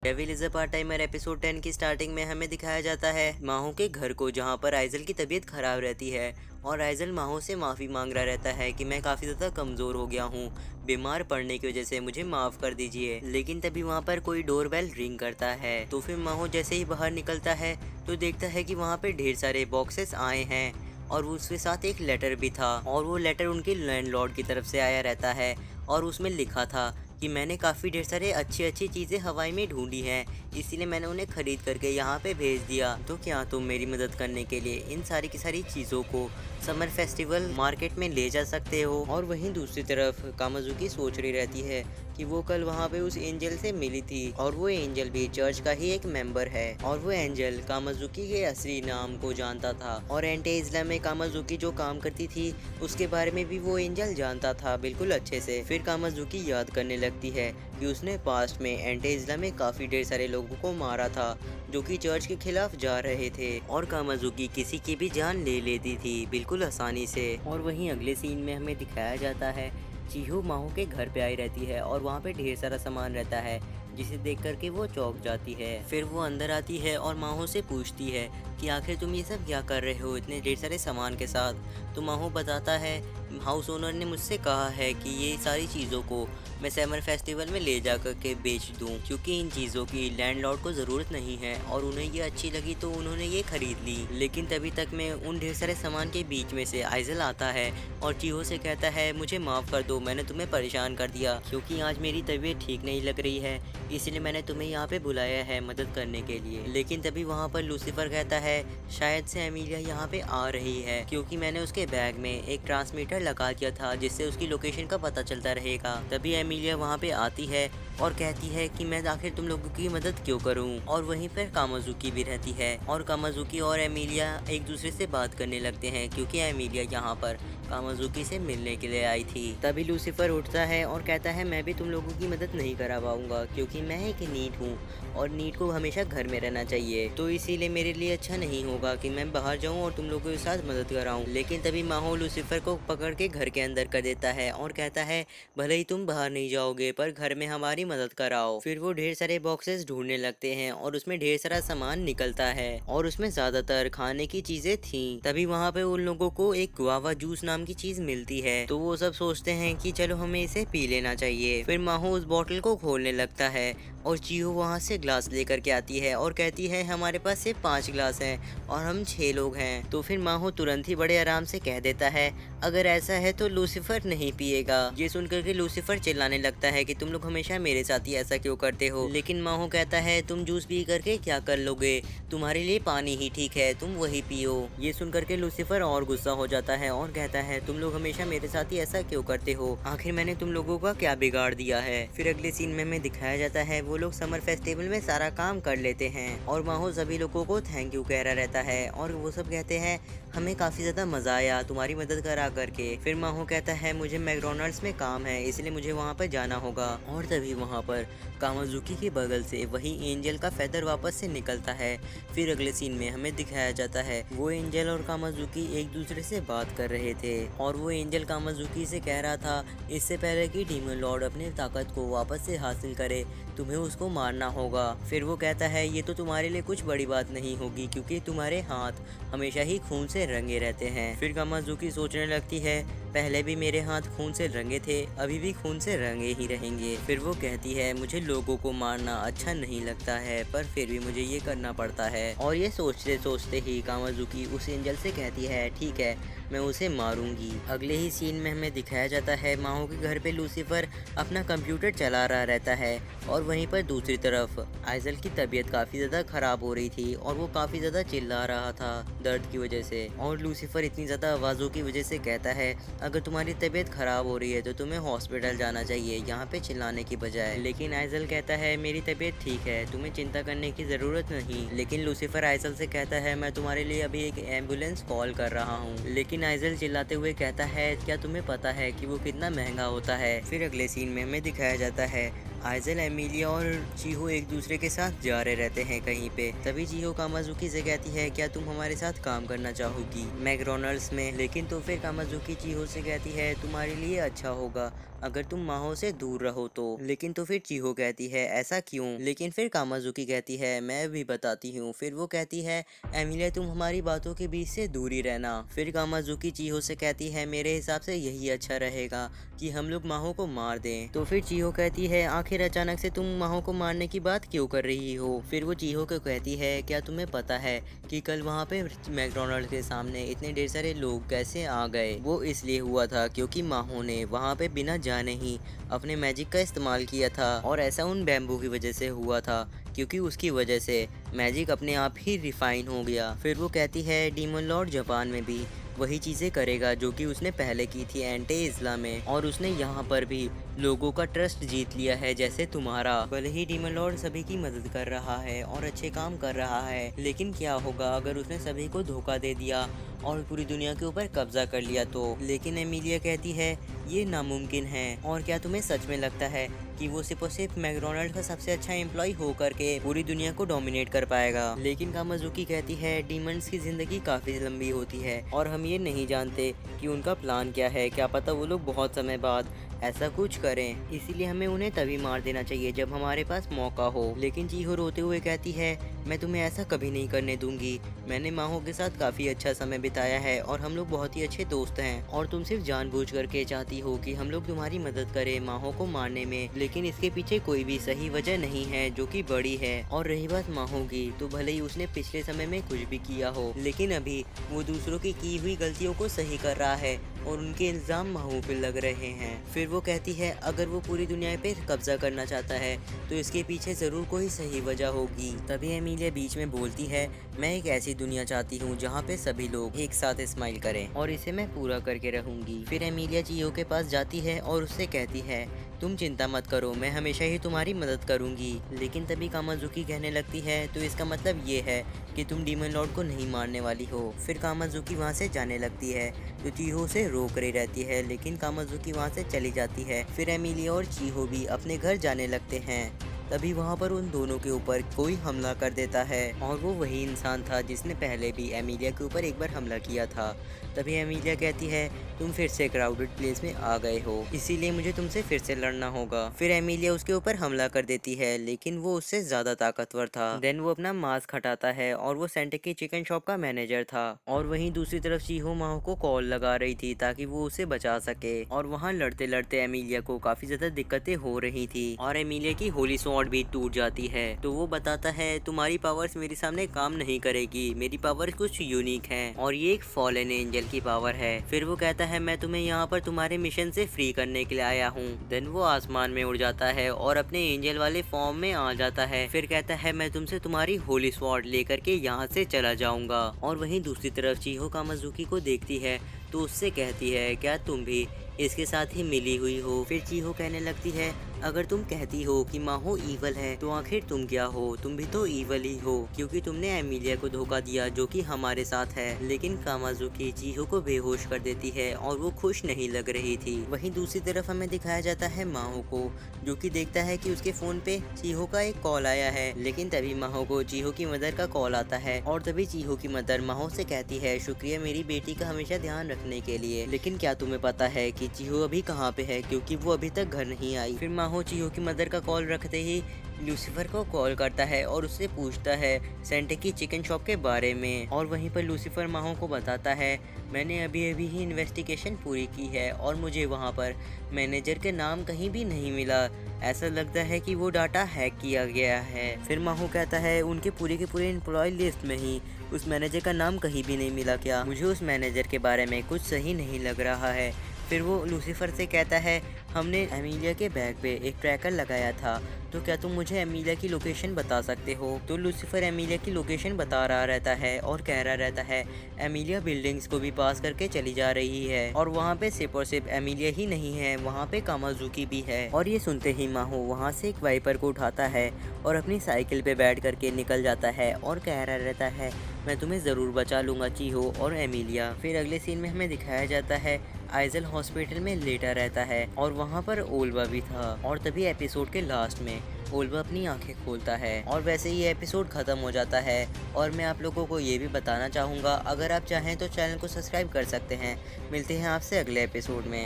Devil is a part timer episode 10 की starting में हमें दिखाया जाता है माहो के घर को, जहाँ पर आइजल की तबीयत खराब रहती है और आइजल माहो से माफ़ी मांग रहा रहता है कि मैं काफ़ी ज़्यादा कमज़ोर हो गया हूँ, बीमार पड़ने की वजह से मुझे माफ़ कर दीजिए। लेकिन तभी वहाँ पर कोई डोरबेल रिंग करता है, तो फिर माहो जैसे ही बाहर निकलता है तो देखता है कि वहाँ पे ढेर सारे बॉक्सेस आए हैं और उसके साथ एक लेटर भी था, और वो लेटर उनके लैंडलॉर्ड की तरफ से आया रहता है और उसमें लिखा था कि मैंने काफ़ी ढेर सारे अच्छी अच्छी चीज़ें हवाई में ढूंढी हैं, इसीलिए मैंने उन्हें ख़रीद करके यहाँ पे भेज दिया। तो क्या तुम मेरी मदद करने के लिए इन सारी की सारी चीज़ों को समर फेस्टिवल मार्केट में ले जा सकते हो? और वहीं दूसरी तरफ कामाजुकी सोच रही रहती है कि वो कल वहाँ पे उस एंजल से मिली थी और वो एंजल भी चर्च का ही एक मेंबर है, और वो एंजल कामाजुकी के असली नाम को जानता था और एंटे इस्लाम में कामाजुकी जो काम करती थी उसके बारे में भी वो एंजल जानता था बिल्कुल अच्छे से। फिर कामाजुकी याद करने लगती है कि उसने पास्ट में एंटे इस्लाम में काफ़ी ढेर सारे लोगों को मारा था जो कि चर्च के खिलाफ जा रहे थे, और कामाजुकी किसी की भी जान ले लेती थी बिल्कुल आसानी से। और वहीं अगले सीन में हमें दिखाया जाता है चीहू माहो के घर पे आई रहती है और वहाँ पे ढेर सारा सामान रहता है जिसे देख करके वो चौंक जाती है। फिर वो अंदर आती है और माहो से पूछती है कि आखिर तुम ये सब क्या कर रहे हो इतने ढेर सारे सामान के साथ। तो माहो बताता है हाउस ओनर ने मुझसे कहा है कि ये सारी चीज़ों को मैं समर फेस्टिवल में ले जा कर के बेच दूं, क्योंकि इन चीज़ों की लैंडलॉर्ड को ज़रूरत नहीं है और उन्हें ये अच्छी लगी तो उन्होंने ये खरीद ली। लेकिन तभी तक में उन ढेर सारे सामान के बीच में से आइजल आता है और चीहो से कहता है मुझे माफ़ कर दो, मैंने तुम्हें परेशान कर दिया क्योंकि आज मेरी तबीयत ठीक नहीं लग रही है, इसलिए मैंने तुम्हें यहाँ पे बुलाया है मदद करने के लिए। लेकिन तभी वहाँ पर लूसीफर कहता है शायद से एमिलिया यहाँ पे आ रही है क्योंकि मैंने उसके बैग में एक ट्रांसमीटर लगा दिया था जिससे उसकी लोकेशन का पता चलता रहेगा। तभी एमिलिया वहाँ पे आती है और कहती है कि मैं आखिर तुम लोगों की मदद क्यों करूं। और वहीं पर कामाजुकी भी रहती है और कामाजुकी और एमिलिया एक दूसरे से बात करने लगते हैं क्योंकि एमिलिया यहाँ पर कामाजुकी से मिलने के लिए आई थी। तभी लूसीफर उठता है और कहता है मैं भी तुम लोगों की मदद नहीं करा पाऊंगा क्योंकि मैं एक नीट हूँ और नीट को हमेशा घर में रहना चाहिए, तो इसीलिए मेरे लिए अच्छा नहीं होगा कि मैं बाहर जाऊँ और तुम लोगों के साथ मदद कराऊँ। लेकिन तभी माहो लूसीफर को पकड़ के घर के अंदर कर देता है और कहता है भले ही तुम बाहर नहीं जाओगे पर घर में हमारी मदद कराओ। फिर वो ढेर सारे बॉक्सेस ढूंढने लगते हैं और उसमें ढेर सारा सामान निकलता है और उसमें ज्यादातर खाने की चीजें थी। तभी वहाँ पे उन लोगों को एक गुआवा जूस नाम की चीज मिलती है, तो वो सब सोचते हैं कि चलो हमें इसे पी लेना चाहिए। फिर माहो उस बोतल को खोलने लगता है और चीहू वहाँ से ग्लास लेकर के आती है और कहती है हमारे पास सिर्फ 5 ग्लास हैं और हम 6 लोग हैं। तो फिर माहो तुरंत ही बड़े आराम से कह देता है अगर ऐसा है तो लूसीफर नहीं पिएगा। ये सुनकर के लूसीफर चिल्लाने लगता है कि तुम लोग हमेशा मेरे साथ ही ऐसा क्यों करते हो। लेकिन माहो कहता है तुम जूस पी करके क्या कर लोगे, तुम्हारे लिए पानी ही ठीक है, तुम वही पियो। ये सुनकर के लूसीफर और गुस्सा हो जाता है और कहता है तुम लोग हमेशा मेरे साथ ही ऐसा क्यों करते हो, आखिर मैंने तुम लोगों का क्या बिगाड़ दिया है। फिर अगले सीन में हमें दिखाया जाता है वो लोग समर फेस्टिवल में सारा काम कर लेते हैं और माहो सभी लोगों को थैंक यू कह रहा रहता है और वो सब कहते हैं हमें काफी ज्यादा मजा आया तुम्हारी मदद करा करके। फिर माहो कहता है मुझे मैकडोनल्ड्स में काम है इसलिए मुझे वहाँ पर जाना होगा। और तभी वहाँ पर कामाजुकी के बगल से वही एंजल का फेदर वापस से निकलता है। फिर अगले सीन में हमें दिखाया जाता है वो एंजल और कामाजुकी एक दूसरे से बात कर रहे थे और वो एंजल कामाजुकी से कह रहा था इससे पहले कि डीमन लॉर्ड अपने ताकत को वापस से हासिल करे तुम्हें उसको मारना होगा। फिर वो कहता है ये तो तुम्हारे लिए कुछ बड़ी बात नहीं होगी क्योंकि तुम्हारे हाथ हमेशा ही खून से रंगे रहते हैं। फिर कामाजुकी सोचने लगती है पहले भी मेरे हाथ खून से रंगे थे, अभी भी खून से रंगे ही रहेंगे। फिर वो कहती है मुझे लोगों को मारना अच्छा नहीं लगता है पर फिर भी मुझे ये करना पड़ता है। और ये सोचते सोचते ही कामाजुकी उस एंजल से कहती है ठीक है मैं उसे मारूंगी। अगले ही सीन में हमें दिखाया जाता है माहो के घर पे लूसीफर अपना कंप्यूटर चला रहा रहता है और वहीं पर दूसरी तरफ आइजल की तबीयत काफ़ी ज़्यादा ख़राब हो रही थी और वो काफ़ी ज़्यादा चिल्ला रहा था दर्द की वजह से। और लूसीफर इतनी ज़्यादा आवाज़ों की वजह से कहता है अगर तुम्हारी तबीयत ख़राब हो रही है तो तुम्हें हॉस्पिटल जाना चाहिए यहाँ पे चिल्लाने की बजाय। लेकिन आइजल कहता है मेरी तबीयत ठीक है, तुम्हें चिंता करने की ज़रूरत नहीं। लेकिन लूसीफर आइजल से कहता है मैं तुम्हारे लिए अभी एक एम्बुलेंस कॉल कर रहा हूँ। लेकिन आइजल चिल्लाते हुए कहता है क्या तुम्हें पता है कि वो कितना महंगा होता है। फिर अगले सीन में हमें दिखाया जाता है आइजल, एमिलिया और चीहो एक दूसरे के साथ जा रहे रहते हैं कहीं पे। तभी चीहो कामाजुकी से कहती है, क्या तुम हमारे साथ काम करना चाहोगी मैकडॉनल्ड्स में? लेकिन तो फिर कामाजुकी चीहो से कहती है, तुम्हारे लिए अच्छा होगा अगर तुम माहो से दूर रहो तो। लेकिन तो फिर चीहो कहती है, ऐसा क्यों? लेकिन फिर कामाजुकी कहती है, मैं भी बताती हूँ। फिर वो कहती है, एमिलिया तुम हमारी बातों के बीच से दूरी रहना। फिर कामाजुकी चीहो से कहती है, मेरे हिसाब से यही अच्छा रहेगा कि हम लोग माहो को मार दें। तो फिर चीहो कहती है, आखिर अचानक से तुम माहो को मारने की बात क्यों कर रही हो? फिर वो चीहो को कहती है, क्या तुम्हें पता है कि कल वहाँ पे मैकडॉनल्ड के सामने इतने ढेर सारे लोग कैसे आ गए? वो इसलिए हुआ था क्योंकि माहो ने वहाँ पे बिना जाने ही अपने मैजिक का इस्तेमाल किया था, और ऐसा उन बैम्बू की वजह से हुआ था क्योंकि उसकी वजह से मैजिक अपने आप ही रिफाइन हो गया। फिर वो कहती है, डीमन लॉर्ड जापान में भी वही चीज़ें करेगा जो कि उसने पहले की थी एंटे इज़्ला में, और उसने यहाँ पर भी लोगों का ट्रस्ट जीत लिया है जैसे तुम्हारा। भले ही डीमन लॉर्ड सभी की मदद कर रहा है और अच्छे काम कर रहा है, लेकिन क्या होगा अगर उसने सभी को धोखा दे दिया और पूरी दुनिया के ऊपर कब्जा कर लिया तो? लेकिन एमिलिया कहती है, ये नामुमकिन है। और क्या तुम्हें सच में लगता है कि वो सिर्फ और सिर्फ मैकडॉनल्ड का सबसे अच्छा एम्प्लॉय हो करके पूरी दुनिया को डोमिनेट कर पाएगा? लेकिन कामाजुकी कहती है, डीमंड्स की ज़िंदगी काफ़ी लंबी होती है और हम ये नहीं जानते कि उनका प्लान क्या है। क्या पता वो लोग बहुत समय बाद ऐसा कुछ करें, इसीलिए हमें उन्हें तभी मार देना चाहिए जब हमारे पास मौका हो। लेकिन चीहो रोते हुए कहती है, मैं तुम्हें ऐसा कभी नहीं करने दूंगी। मैंने माहो के साथ काफ़ी अच्छा समय बिताया है और हम लोग बहुत ही अच्छे दोस्त हैं, और तुम सिर्फ जानबूझ करके चाहती हो कि हम लोग तुम्हारी मदद करें माहो को मारने में। लेकिन इसके पीछे कोई भी सही वजह नहीं है जो कि बड़ी है। और रही बात माहो की, तो भले ही उसने पिछले समय में कुछ भी किया हो, लेकिन अभी वो दूसरों की हुई गलतियों को सही कर रहा है और उनके इल्ज़ाम माहो पे लग रहे हैं। फिर वो कहती है, अगर वो पूरी दुनिया पे कब्जा करना चाहता है तो इसके पीछे ज़रूर कोई सही वजह होगी। तभी एमिलिया बीच में बोलती है, मैं एक ऐसी दुनिया चाहती हूँ जहाँ पे सभी लोग एक साथ स्माइल करें, और इसे मैं पूरा करके रहूँगी। फिर एमिलिया चीहो के पास जाती है और उससे कहती है, तुम चिंता मत करो, मैं हमेशा ही तुम्हारी मदद करूंगी। लेकिन तभी कामाजुकी कहने लगती है, तो इसका मतलब ये है कि तुम डीमन लॉर्ड को नहीं मारने वाली हो। फिर कामाजुकी वहाँ से जाने लगती है तो चीहो उसे रोक रही रहती है, लेकिन कामाजुकी वहाँ से चली जाती है। फिर एमिलिया और चीहो भी अपने घर जाने लगते हैं। तभी वहाँ पर उन दोनों के ऊपर कोई हमला कर देता है, और वो वही इंसान था जिसने पहले भी एमिलिया के ऊपर एक बार हमला किया था। तभी एमिलिया कहती है, तुम फिर से क्राउडेड प्लेस में आ गए हो, इसीलिए मुझे तुमसे फिर से लड़ना होगा। फिर एमिलिया उसके ऊपर हमला कर देती है, लेकिन वो उससे ज़्यादा ताकतवर था। देन वो अपना मास्क हटाता है और वो सेंटे की चिकन शॉप का मैनेजर था। और वहीं दूसरी तरफ चीहो माहो को कॉल लगा रही थी ताकि वो उसे बचा सके, और वहाँ लड़ते लड़ते एमिलिया को काफ़ी ज़्यादा दिक्कतें हो रही थी और एमिलिया की होली स्वॉर्ड भी टूट जाती है। तो वो बताता है, तुम्हारी पावर्स मेरे सामने काम नहीं करेगी, मेरी पावर्स कुछ यूनिक हैं और ये एक फॉलन एंजल की पावर है। फिर वो कहता है, मैं तुम्हें यहाँ पर तुम्हारे मिशन से फ्री करने के लिए आया हूँ। देन वो आसमान में उड़ जाता है और अपने एंजल वाले फॉर्म में आ जाता है। फिर कहता है, मैं तुमसे तुम्हारी होली स्वॉर्ड लेकर के यहाँ से चला जाऊंगा। और वहीं दूसरी तरफ चीहो कामाजुकी को देखती है तो उससे कहती है, क्या तुम भी इसके साथ ही मिली हुई हो? फिर चीहो कहने लगती है, अगर तुम कहती हो कि माहो ईवल है तो आखिर तुम क्या हो? तुम भी तो ईवल ही हो, क्योंकि तुमने एमिलिया को धोखा दिया जो कि हमारे साथ है। लेकिन कामाजुकी चीहो को बेहोश कर देती है और वो खुश नहीं लग रही थी। वहीं दूसरी तरफ हमें दिखाया जाता है माहो को, जो कि देखता है कि उसके फोन पे चीहो का एक कॉल आया है। लेकिन तभी माहो को चीहो की मदर का कॉल आता है, और तभी चीहो की मदर माहो से कहती है, शुक्रिया मेरी बेटी का हमेशा ध्यान रखने के लिए। लेकिन क्या तुम्हें पता है कि चीहो अभी कहाँ पे है, क्योंकि वो अभी तक घर नहीं आई। फिर माहो चीहो की मदर का कॉल रखते ही लूसीफर को कॉल करता है और उससे पूछता है सेंटे की चिकन शॉप के बारे में। और वहीं पर लूसीफर माहो को बताता है, मैंने अभी अभी ही इन्वेस्टिगेशन पूरी की है और मुझे वहाँ पर मैनेजर के नाम कहीं भी नहीं मिला। ऐसा लगता है कि वो डाटा हैक किया गया है। फिर माहो कहता है, उनके पूरे के पूरे एम्प्लॉय लिस्ट में ही उस मैनेजर का नाम कहीं भी नहीं मिला क्या? मुझे उस मैनेजर के बारे में कुछ सही नहीं लग रहा है। फिर वो लूसीफर से कहता है, हमने एमिलिया के बैग पे एक ट्रैकर लगाया था, तो क्या तुम मुझे एमिलिया की लोकेशन बता सकते हो? तो लूसीफर एमिलिया की लोकेशन बता रहा रहता है और कह रहा रहता है, एमिलिया बिल्डिंग्स को भी पास करके चली जा रही है और वहाँ पे सिर्फ और सिर्फ एमिलिया ही नहीं है, वहाँ पे कामाजुकी भी है। और ये सुनते ही माहो वहाँ से एक वाइपर को उठाता है और अपनी साइकिल पे बैठ करके निकल जाता है और कह रहा रहता है, मैं तुम्हें ज़रूर बचा लूँगा चीहो और एमिलिया। फिर अगले सीन में हमें दिखाया जाता है आइजल हॉस्पिटल में लेटा रहता है और वहाँ पर ओल्वा भी था। और तभी एपिसोड के लास्ट में ओल्वा अपनी आंखें खोलता है और वैसे ही एपिसोड खत्म हो जाता है। और मैं आप लोगों को ये भी बताना चाहूँगा, अगर आप चाहें तो चैनल को सब्सक्राइब कर सकते हैं। मिलते हैं आपसे अगले एपिसोड में।